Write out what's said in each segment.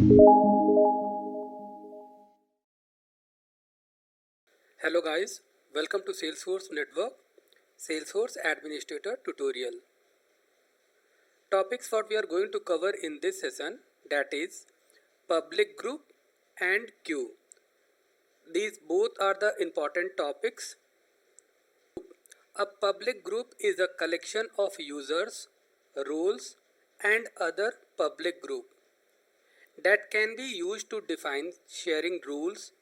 Hello guys, welcome to Salesforce Network Salesforce Administrator tutorial. Topics what we are going to cover in this session, that is public group and queue. These both are the important topics. A public group is a collection of users, roles and other public group that can be used to define sharing rules,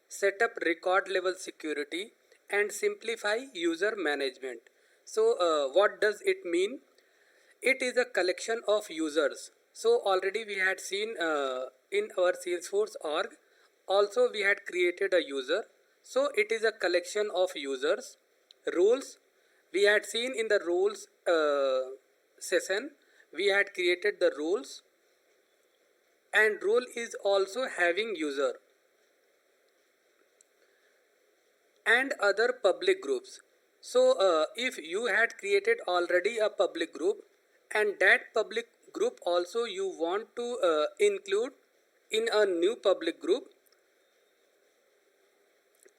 set up record level security and simplify user management. So what does it mean? It is a collection of users. So already we had seen in our Salesforce org, also we had created a user. So it is a collection of users. Roles, we had seen in the roles session, we had created the roles, and role is also having user and other public groups. So if you had created already a public group and that public group also you want to include in a new public group,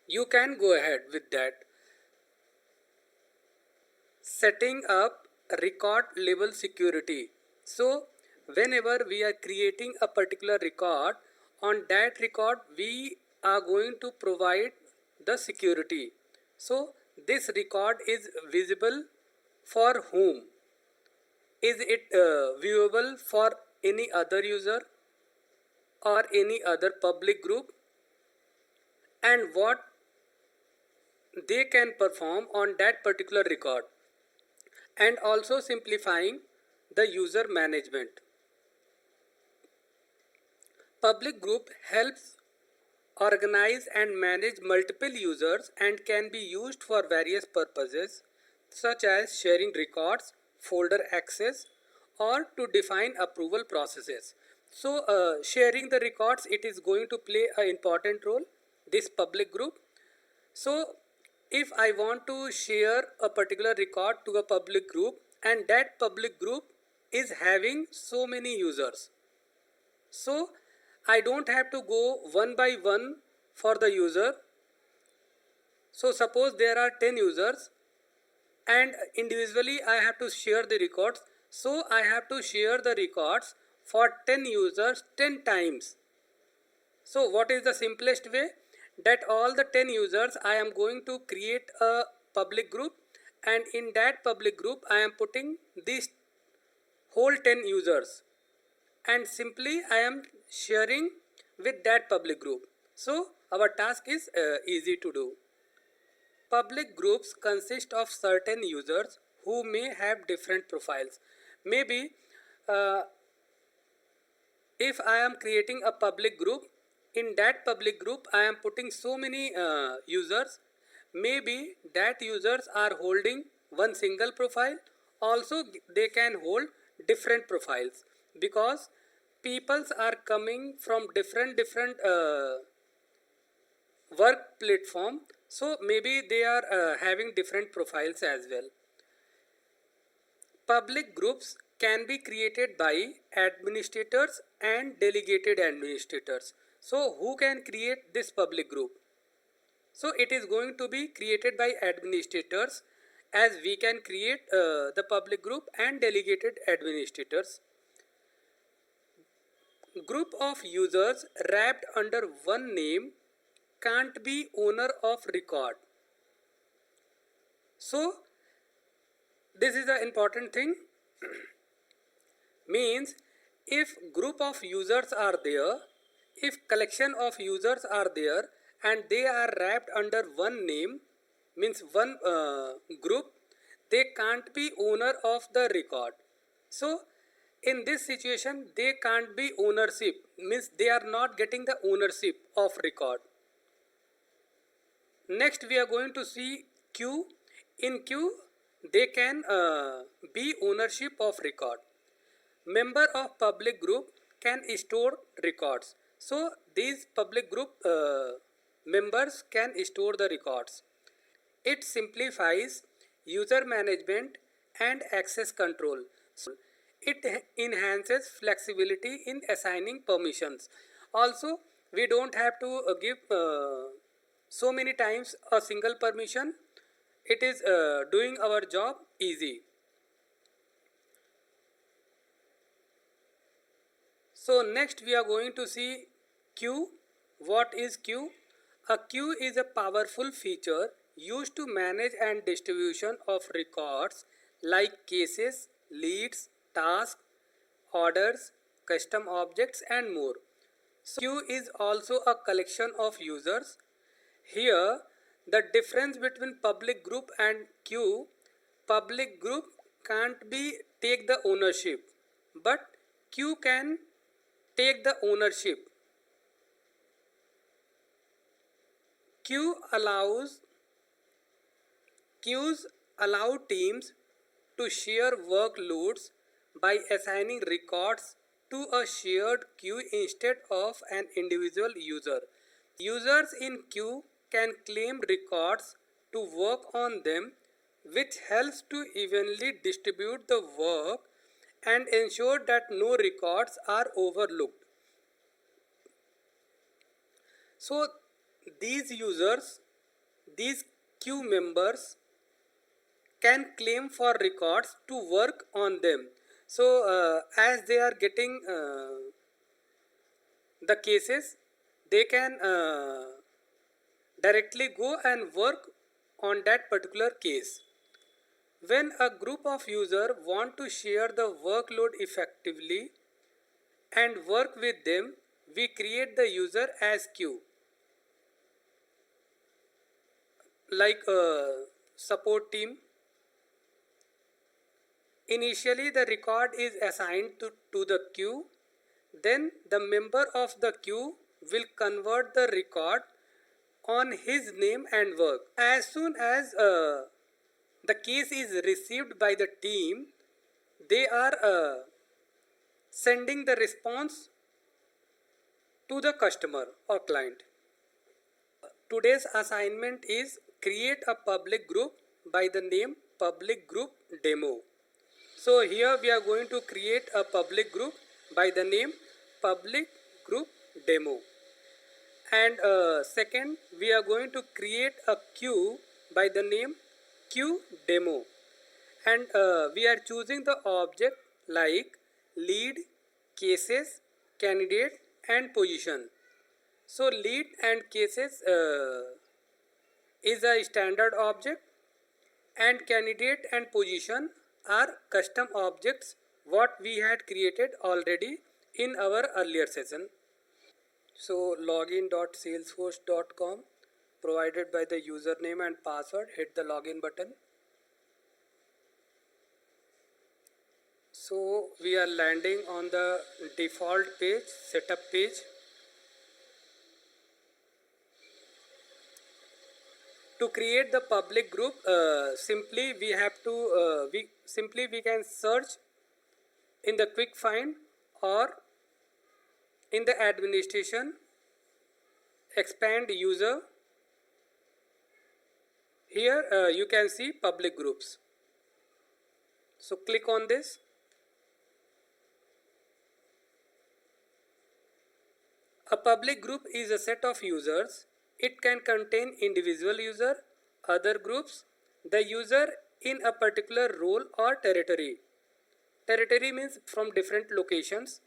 you can go ahead with that. Setting up record level security. So whenever we are creating a particular record, on that record we are going to provide the security. So this record is visible for whom? Is it viewable for any other user or any other public group, and what they can perform on that particular record, and also simplifying the user management. Public group helps organize and manage multiple users and can be used for various purposes such as sharing records, folder access, or to define approval processes. So sharing the records, it is going to play an important role, this public group. So if I want to share a particular record to a public group and that public group is having so many users, so I don't have to go one by one for the user. So suppose there are 10 users and individually I have to share the records. So I have to share the records for 10 users 10 times. So what is the simplest way? That all the 10 users I am going to create a public group, and in that public group I am putting these whole 10 users, and simply I am sharing with that public group. So our task is easy to do. Public groups consist of certain users who may have different profiles. Maybe uh, if I am creating a public group, in that public group I am putting so many users. Maybe that users are holding one single profile. Also they can hold different profiles because peoples are coming from different work platform. So maybe they are having different profiles as well. Public groups can be created by administrators and delegated administrators. So who can create this public group? So it is going to be created by administrators, as we can create the public group and delegated administrators. Group of users wrapped under one name can't be owner of record. So this is the important thing. Means if group of users are there, if collection of users are there and they are wrapped under one name, means one group, they can't be owner of the record. So in this situation they can't be ownership, means they are not getting the ownership of record. Next we are going to see queue. In queue they can be ownership of record. Member of public group can store records. So these public group members can store the records. It simplifies user management and access control. So it enhances flexibility in assigning permissions. Also, we don't have to give so many times a single permission. It is doing our job easy. So next we are going to see queue. What is queue? A queue is a powerful feature used to manage and distribution of records like cases, leads, tasks, orders, custom objects and more. So queue is also a collection of users. Here the difference between public group and queue, public group can't be take the ownership, but queue can take the ownership. Queue allows Queues allow teams to share workloads by assigning records to a shared queue instead of an individual user. Users in queue can claim records to work on them, which helps to evenly distribute the work and ensure that no records are overlooked. So these users, these queue members can claim for records to work on them. So as they are getting the cases, they can directly go and work on that particular case. When a group of users want to share the workload effectively and work with them, we create the user as queue. Like a support team, initially the record is assigned to the queue, then the member of the queue will convert the record on his name and work. As soon as the case is received by the team, they are sending the response to the customer or client. Today's assignment is create a public group by the name public group demo. So here we are going to create a public group by the name public group demo. And second, we are going to create a queue by the name queue demo. And we are choosing the object like lead, cases, candidate and position. So lead and cases is a standard object, and candidate and position are custom objects what we had created already in our earlier session. So login.salesforce.com, provided by the username and password, hit the login button. So we are landing on the default page, setup page. To create the public group, simply we have to we can search in the quick find or in the administration, expand user. Here you can see public groups. So click on this. A public group is a set of users. It can contain individual user, other groups, the user in a particular role or territory. Territory means from different locations,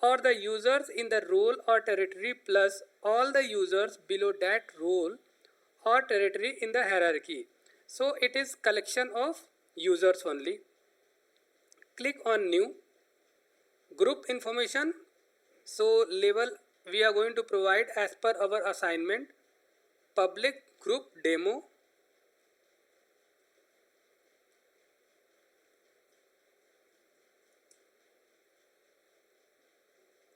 or the users in the role or territory plus all the users below that role or territory in the hierarchy. So it is collection of users only. Click on new. Group information. So label we are going to provide as per our assignment, public group demo.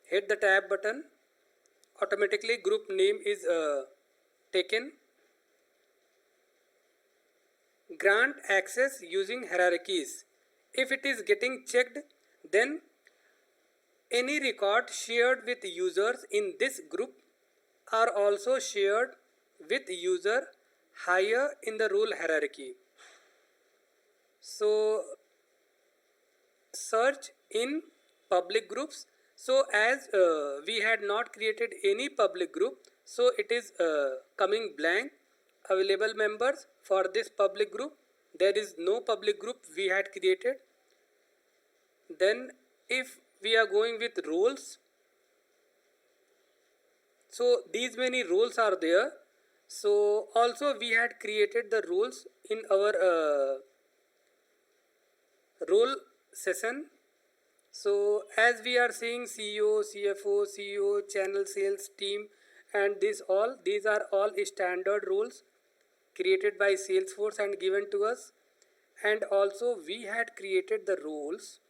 Hit the tab button. Automatically group name is taken. Grant access using hierarchies. If it is getting checked, then any record shared with users in this group are also shared with user higher in the role hierarchy. So search in public groups. So as we had not created any public group, so it is coming blank. Available members for this public group, there is no public group we had created. Then if we are going with roles, so these many roles are there. So also we had created the roles in our role session. So as we are seeing CEO, CFO, CEO, channel sales team, and these are all standard roles created by Salesforce and given to us. And also we had created the roles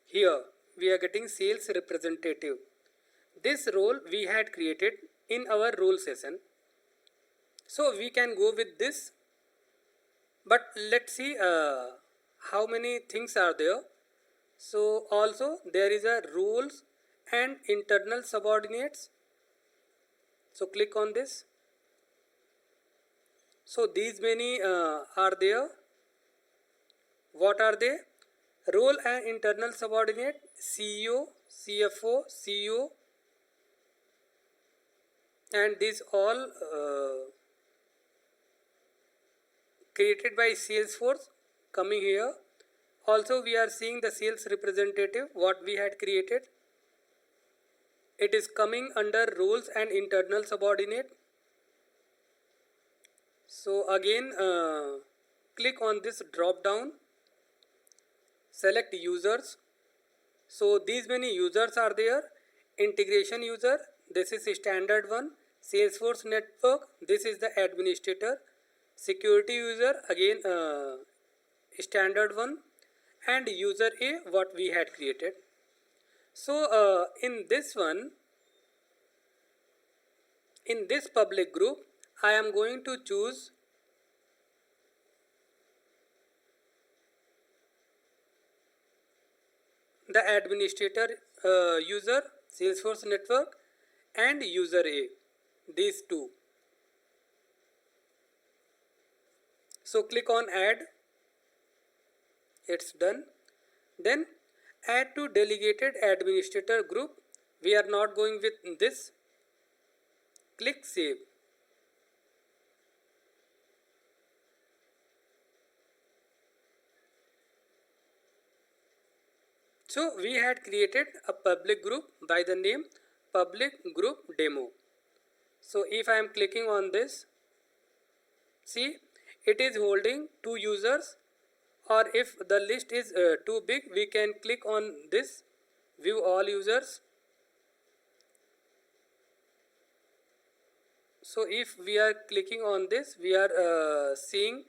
here. We are getting sales representative. This role we had created in our role session. So we can go with this. But let's see how many things are there. So also there is a roles and internal subordinates. So click on this. So these many are there. What are they? Role and internal subordinate: CEO, CFO, CEO, and these all created by Salesforce coming here. Also we are seeing the sales representative, what we had created. It is coming under roles and internal subordinate. So again click on this drop down, select users. So these many users are there. Integration user, this is a standard one. Salesforce network, this is the administrator. Security user, again standard one. And user A, what we had created. So in this one, in this public group, I am going to choose the administrator user, Salesforce network, and user A, these two. So click on add. It's done. Then add to delegated administrator group. We are not going with this. Click save. So we had created a public group by the name public group demo. So if I am clicking on this, see, it is holding 2 users, or if the list is too big, we can click on this view all users. So if we are clicking on this, we are seeing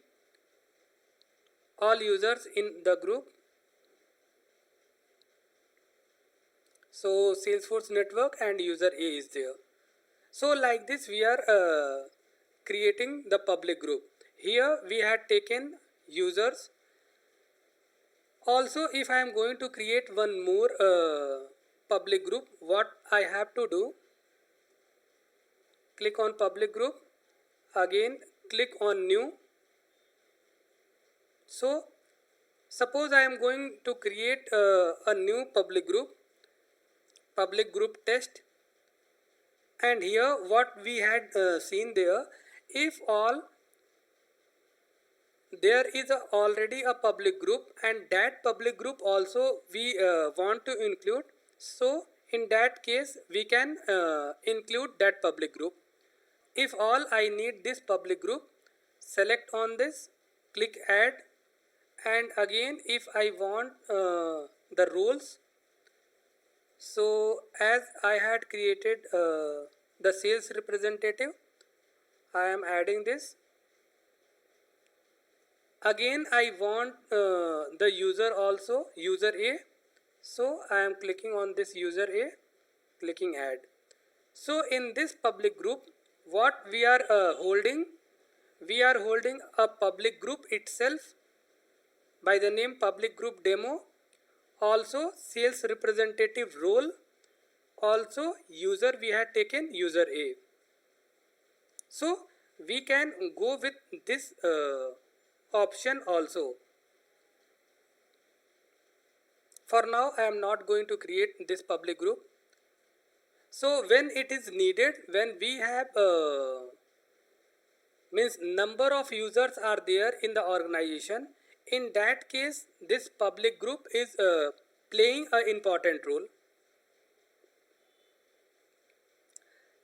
all users in the group. So Salesforce network and user A is there. So like this we are creating the public group. Here we had taken users. Also if I am going to create one more public group, what I have to do, click on public group, again click on new. So suppose I am going to create a new public group test, and here what we had seen there, if all there is already a public group and that public group also we want to include, so in that case we can include that public group. If all I need this public group, select on this, click add, and again if I want the roles, so as I had created the sales representative, I am adding this. Again I want the user also, user A, so I am clicking on this user A, clicking add. So in this public group, what we are holding, we are holding a public group itself by the name public group demo, also sales representative role, also user we had taken user A. So we can go with this option also. For now I am not going to create this public group. So when it is needed, when we have means number of users are there in the organization, in that case this public group is playing an important role.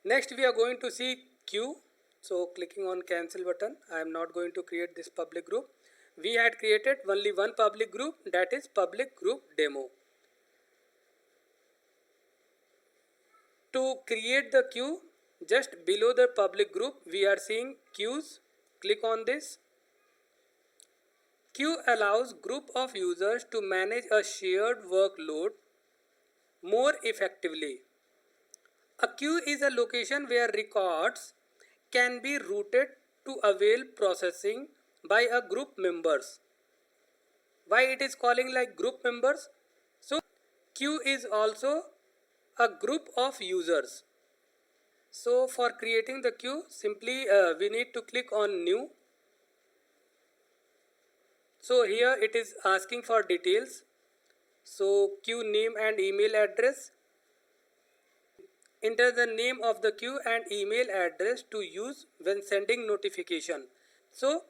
Next we are going to see queue. So clicking on cancel button, I am not going to create this public group. We had created only one public group, that is public group demo. To create the queue, just below the public group we are seeing queues. Click on this. Queue allows group of users to manage a shared workload more effectively. A queue is a location where records can be routed to avail processing by a group members. Why it is calling like group members? So queue is also a group of users. So for creating the queue, simply we need to click on new. So here it is asking for details. So queue name and email address. Enter the name of the queue and email address to use when sending notification. So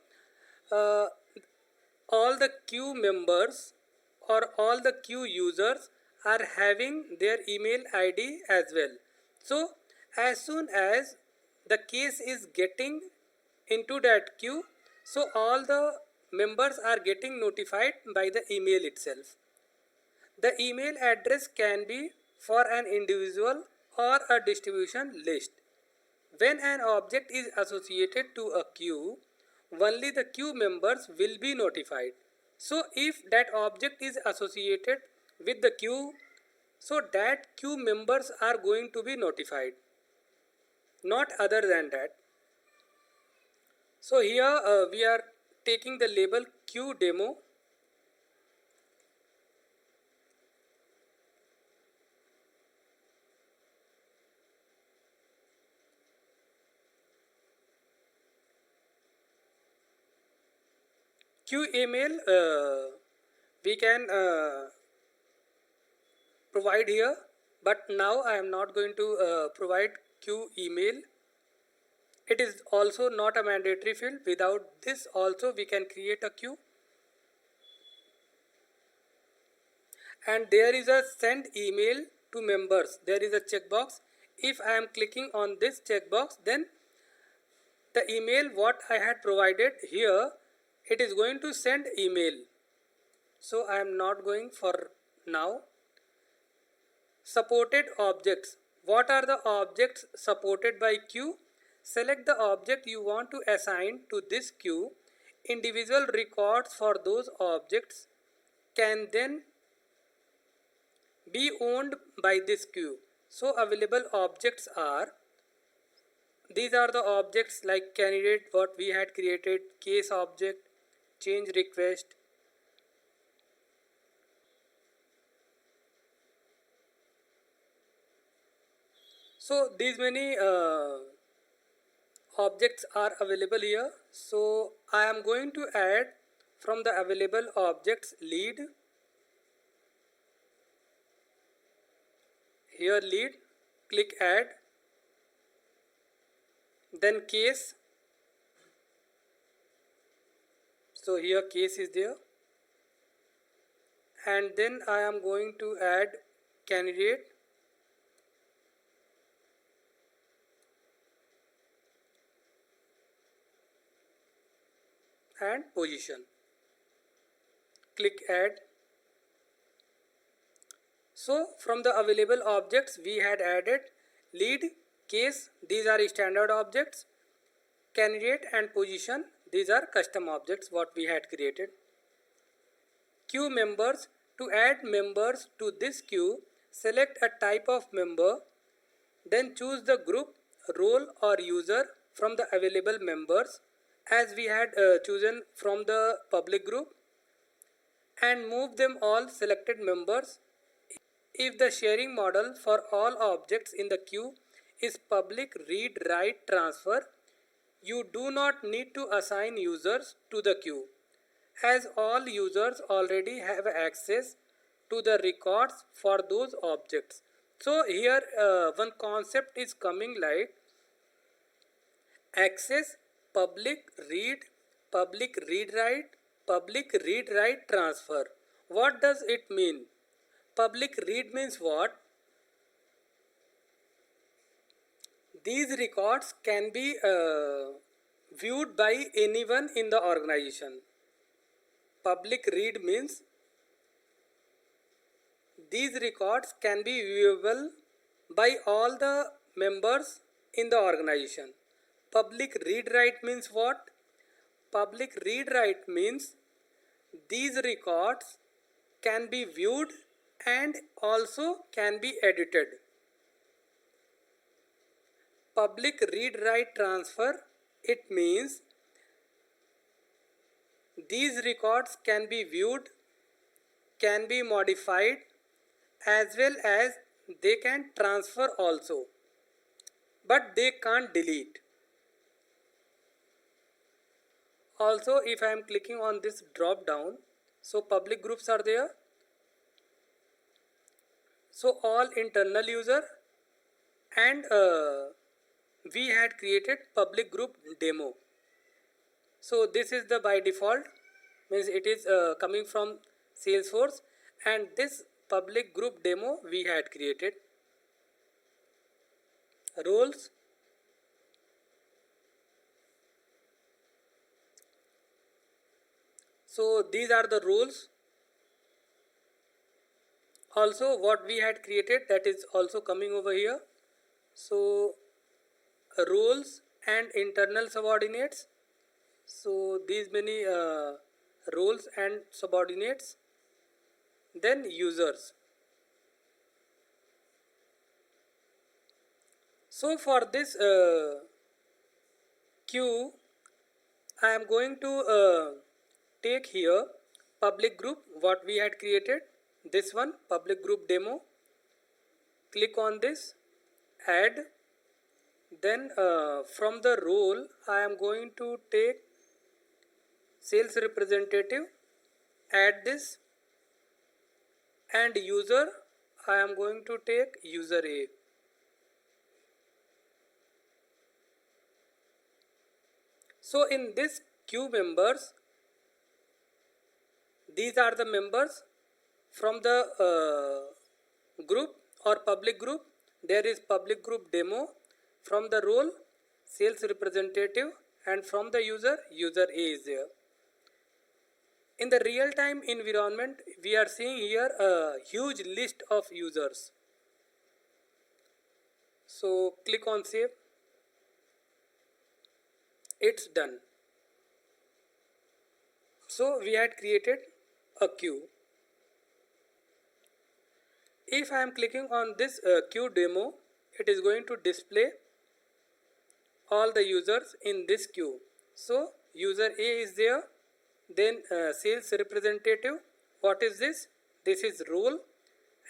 all the queue members or all the queue users are having their email ID as well. So as soon as the case is getting into that queue, so all the members are getting notified by the email itself. The email address can be for an individual or a distribution list. When an object is associated to a queue, only the queue members will be notified. So if that object is associated with the queue, so that queue members are going to be notified, not other than that. So here we are taking the label queue demo. Queue email we can provide here, but now I am not going to provide queue email. It is also not a mandatory field. Without this also we can create a queue. And there is a send email to members. There is a checkbox. If I am clicking on this checkbox, then the email what I had provided here, it is going to send email. So I am not going for now. Supported objects. What are the objects supported by queue? Select the object you want to assign to this queue. Individual records for those objects can then be owned by this queue. So available objects are, these are the objects like candidate what we had created, case object, change request. So these many objects are available here. So I am going to add from the available objects lead. Here lead, click add, then case. So here case is there, and then I am going to add candidate, and position. Click add. So from the available objects we had added lead, case, these are standard objects, candidate and position, these are custom objects what we had created. Queue members. To add members to this queue, select a type of member, then choose the group, role or user from the available members as we had chosen from the public group, and move them all selected members. If the sharing model for all objects in the queue is public read write transfer, you do not need to assign users to the queue, as all users already have access to the records for those objects. So here one concept is coming like access, public read write, public read write transfer. What does it mean? Public read means what? These records can be viewed by anyone in the organization. Public read means these records can be viewable by all the members in the organization. Public read write means what? Public read write means these records can be viewed and also can be edited. Public read write transfer, it means these records can be viewed, can be modified, as well as they can transfer also, but they can't delete. Also, if I am clicking on this drop down, so public groups are there. So all internal user, and we had created public group demo. So this is the by default, means it is coming from Salesforce, and this public group demo we had created. Roles, so these are the roles. Also what we had created, that is also coming over here. So roles and internal subordinates. So these many roles and subordinates. Then users. So for this queue, I am going to take here public group what we had created, this one public group demo. Click on this, add. Then from the role I am going to take sales representative, add this, and user I am going to take user A. So in this queue members, these are the members from the group or public group. There is public group demo, from the role sales representative, and from the user A is there. In the real time environment, we are seeing here a huge list of users. So click on save. It's done. So we had created a queue. If I am clicking on this queue demo, it is going to display all the users in this queue. So user A is there, then sales representative. What is this? This is role,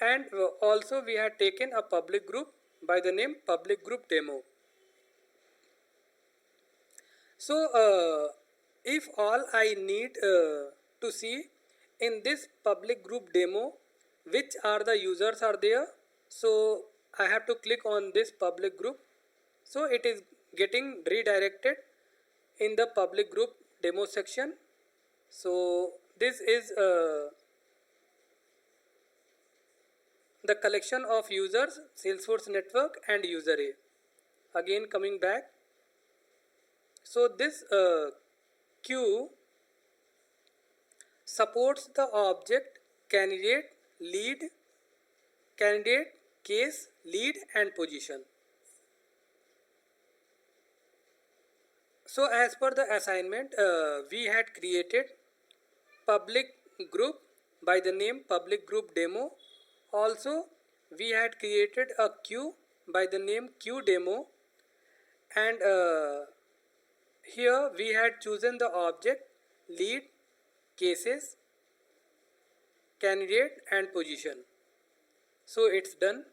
and also we had taken a public group by the name public group demo. So if all I need to see in this public group demo, which are the users are there, so I have to click on this public group. So it is getting redirected in the public group demo section. So this is the collection of users, Salesforce network and user A. Again coming back. So this queue supports the object candidate, lead, candidate, case, lead and position. So as per the assignment, we had created public group by the name public group demo. Also we had created a queue by the name queue demo, and here we had chosen the object lead, cases, candidate and position. So it's done.